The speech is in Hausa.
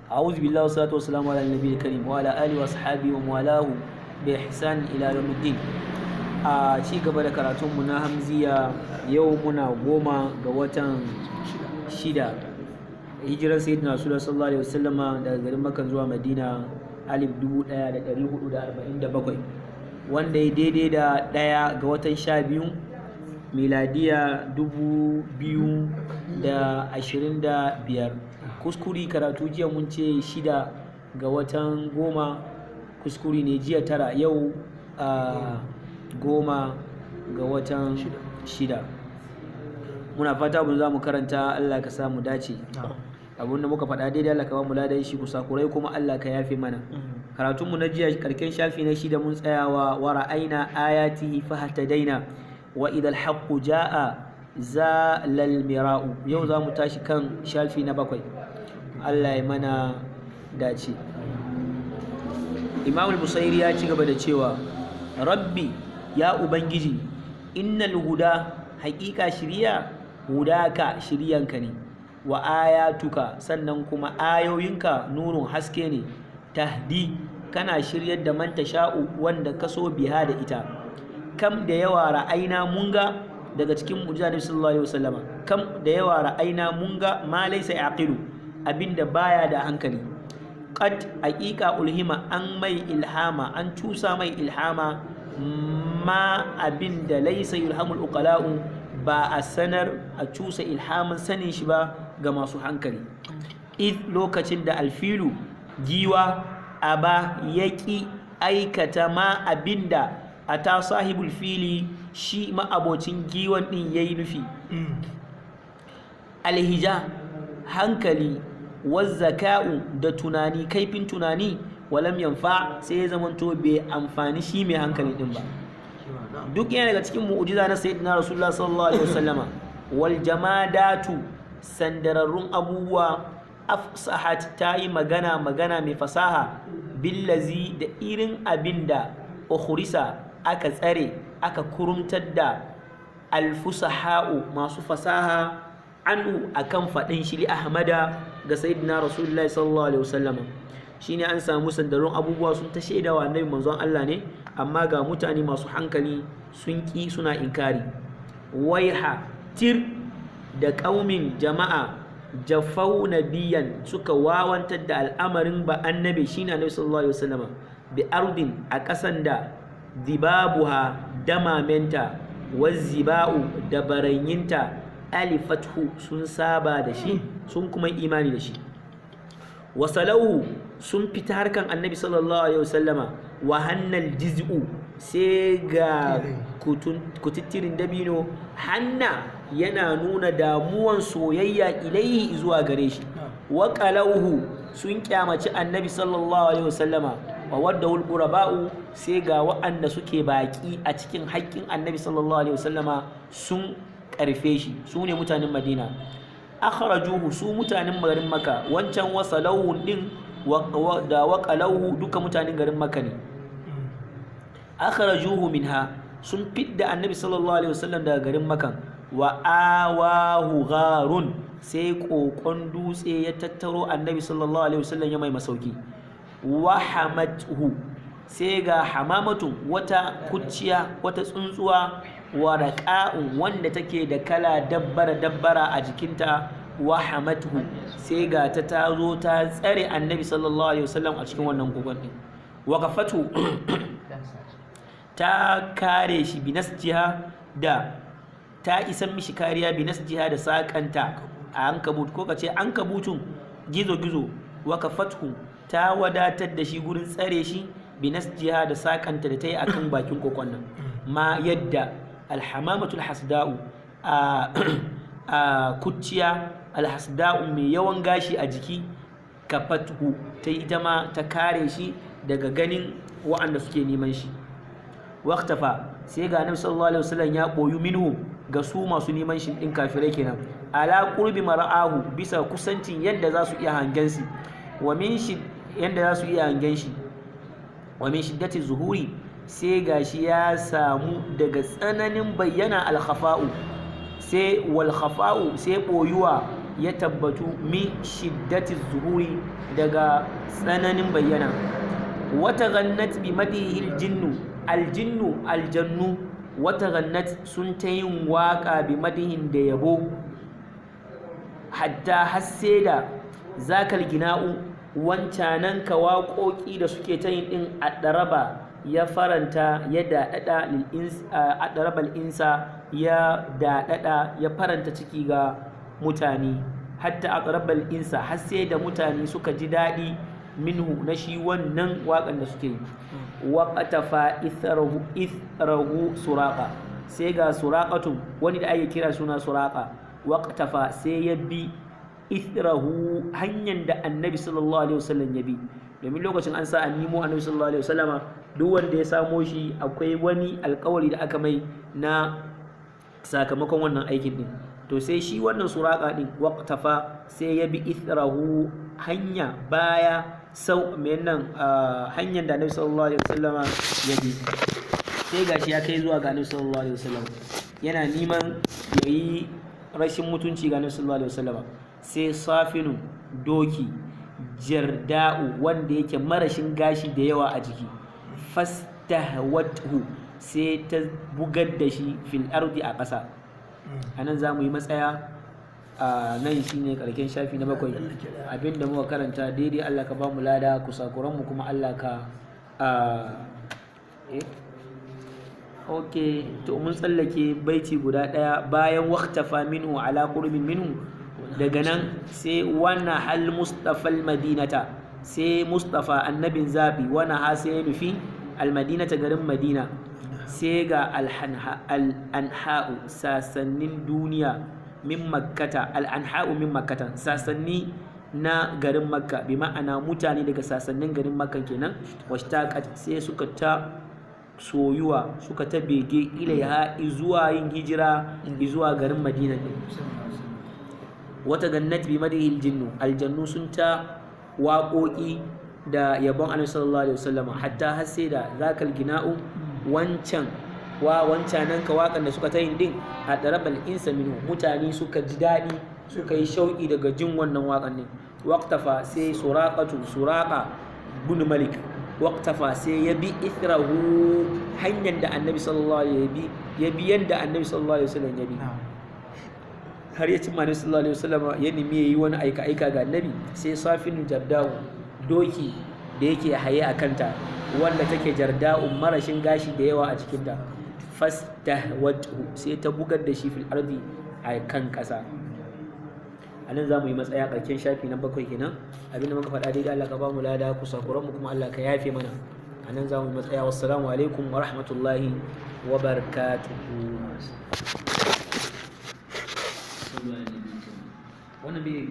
a'udhu billahi wa salatu wassalamu ala nabiyil karim wa ala alihi wa sahbihi wa walahu bi ihsan ila yawmiddin. A ci gaba da karatun mu na hamziya, yau muna 10 ga watan 6 hijirar sayyidina rasulullah sallallahu alaihi wasallama daga garin Makka zuwa Madina 1447, wanda ya daidai da 1 ga watan 12 miladiya 2025. kuskuri karatu jiya mun ce 6 ga watan 10, kuskuri ne jiya 9, yau 10 ga watan 6. muna fata abin za mu karanta, Allah ka samu dace. Abin da muka faɗa daidai Allah ka ba mu ladan shi, kusakurai kuma Allah ka yafe mana. Karatunmu na jiya karken shafi na 6 mun tsayawa wa ra'ayna ayatihi fahtadaina wa idal haqqu jaa zalal mira'u. Yau za mu tashi kan shafi na 7. Allah ya mana dace. Imam al-Busairi ya ci gaba da cewa, Rabbi ya Ubangiji, innal huda, haƙiƙa shiriya, hudaka shiriyanka ne, wa ayatuka, sannan kuma ayoyinka nurun haske ne, tahdi, kana shiryar da man tasha'u wanda ka so biha da ita. Kam da yawa ra'ayna munga daga cikin mu'jiza Nabi sallallahu alaihi wasallama, kam da yawa ra'ayna munga ma laysa yaqilu, abinda baya da hankali. Qad haqiqa ulhima, an mai ilhama, an cusa mai ilhama, ma abinda laysa yulhamul uqala'u, ba a sanar a cusa ilhamin sanin shi ba ga masu hankali. Id, lokacin da alfilu, giwa, aba, yaki aikata ma abinda a ta sahibul fili, shi ma'abocin giwan din yayi nufi. Alhija, hankali, wazzaka'u, da tunani, kaifin tunani, walam yanfa, sai ya zamanto bai amfani shi mai hankali din ba. Duk yana daga cikin mu'jiza na sayyidina rasulullah sallallahu alaihi wasallama. Wal jamadatu, sandararrun abubuwa, afsahat, ta yi magana mai fasaha, billazi, da irin abinda ukhrisa, aka tsare, aka kurumtar da alfusaha'u, masu fasaha, anhu, akan faɗin shi li ahmada ga sayyidina rasulullah sallallahu alaihi wasallama. Shine an samu sandarun abubuwa sun ta shaidawa annabi manzon Allah ne, amma ga mutane masu hankali sun ki, suna inkari. Waiha, tir da ƙaumin jama'a, jafau nabiyan, suka wawantar da al'amarin ba annabi shine annabi sallallahu alaihi wasallama, bi ardin, a ƙasan da dibabuha, damamenta, wazziba'u, da baranyinta, alifathu, sun saba da shi, sun kuma imani da shi. Wasalahu, sun fita harkan annabi sallallahu alaihi wasallama. Wa hannal jiz'u, sai ga kututtirin dabino, hanna, yana nuna damuwan soyayya ilaihi zuwa gare shi. Wa qalauhu, sun kyamaci annabi sallallahu alaihi wasallama. Wa waddahul quraba'u, sai ga wa'anda suke baki a cikin haƙƙin annabi sallallahu alaihi wasallama sun karfe shi, su ne mutanen Madina. Akhrajuhu, su mutanen garin Makka, wancan wasalahu din da waqalahu duka mutanen garin Makka ne. Akhrajuhu minha, sun fidda annabi sallallahu alaihi wasallam daga garin Makka. Wa awahu gharun, sai kokon dutse ya tattaro annabi sallallahu alaihi wasallam ya mai masauki. Wa hamathu, sai ga hamamatu, wata kuciya, wata tsuntsuwa, waraqa'un, wanda take da kala dabbara a jikinta. Wa hamathu, sai ga ta tazo ta tsare annabi sallallahu alaihi wasallam a cikin wannan kogon din. Waqafatu, ta kare shi, binasjiha, da ta isan mishi kariya, binasjiha, da sakanta a ankabut, ko kace ankabutun gizo. Waqafathu, ta wadatar da shi gurin tsare shi, binasjiha, da sakanta da ta yi akan bakin kokon nan. Ma yadda alhamamatul hasda'u, a kuciya alhasda'u mai yawan gashi a jiki, kafathu, ta ita ma ta kare shi daga ganin wa'anda suke neman shi. Waqtafa, sai ga annabi sallallahu alaihi wasallam ya boyu minhu, ga su masu neman shi din kafirai kenan, ala qurbi mar'ahu, bisa kusancin yadda za su iya hangen shi. Wa min shi, yadda za su iya hangen shi. Wa min shiddati zuhuri, sai gashi ya samu daga tsananin bayyana alkhafa'u, sai wal khafa'u, sai boyuwa, ya tabbatu min shiddati zuhuri daga tsananin bayyana. Wata gannat bi madihil aljannu wata gannat sun ta yin waƙa bi madihin da yabo, hatta hasse da zakal gina'u wancanan ka waƙoƙi da suke ta yin ɗin addaraba ya faranta ya daɗaɗa addarabal insa ya daɗaɗa ya faranta ciki ga mutane, hatta addarabal insa har sai da mutane suka ji daɗi minhu na shi wannan waƙan da suke yi. Waƙatafa ithrahu suraqa, sai ga suraqatun wani da ake kira suna suraqa, waƙatafa sai ya bi ithrahu hanyar da annabi sallallahu alaihi wasallam ya bi, domin lokacin an sa an nemo annabi sallallahu alaihi wasallama duk wanda ya samo shi akwai wani alƙawari da aka mai na sakamakon wannan aikin din. To sai shi wannan suraqa din waqtafa sai ya bi ithrahu hanya baya sau nan hanyar da annabi sallallahu alaihi wasallama ya bi, sai gashi ya kai zuwa ga annabi sallallahu alaihi wasallam yana neman yayi rashin mutunci ga annabi sallallahu alaihi wasallama. Sai safinu doki jarda'u wanda yake marashin gashi da yawa a jiki, fastahwathu sai ta bugar da shi fil ardi a ƙasa. Anan za mu yi matsaya a nan shine karken shafi na 7. Abinda muka karanta daidai Allah ka ba mu lada, kusakuran mu kuma Allah ka okay to mun tsallake baiti guda daya bayan waqtafa minhu ala qurbin minhu. Daga nan sai wana hal mustafa almadinata, sai mustafa annabin zabi wana ha sai ya nufi almadinata garin madina, sai ga al'anha'u sasannin duniya min makkata, al'anha'u min makkata sasanni na garin makka, bi ma'ana mutane daga sasannin garin makka kenan. Washtaqat sai suka ta soyuwa suka ta bege ilaiha izuwa yin hijira izuwa garin madina din. Wata gannat bi madihil jinnu aljannu sun ta waƙoƙi da yabon annabi sallallahu alaihi wasallam, hatta har sai da zakal gina'u wancanan ka waƙan da suka ta yin din a darabal insa minhu mutane suka ji daɗi suka yi shauƙi daga jin wannan waƙan din. Waqtafa sai suraqa bin malik waqtafa sai ya bi ithrahu hanyar da annabi sallallahu alaihi ya bi yanda annabi sallallahu alaihi wasallam ya bi, har ya cimma annabi sallallahu alaihi wasallam ya nemi yayi wani aika ga annabi. Sai safinu jarda'u doki da yake haye a kanta wanda take jarda'u marashin gashi da yawa a cikinta, fastahwathu sai ta bugar da shi fil ardi a kan ƙasa. A nan za mu yi matsaya ƙarshen shafi na 7 kenan. Abinda muka faɗa daidai Allah ka ba mu lada, kusakuran mu kuma Allah ka yafe mana. A nan za mu yi matsaya. Wassalamu alaikum wa rahmatullahi wa barakatuhu. Wannan bai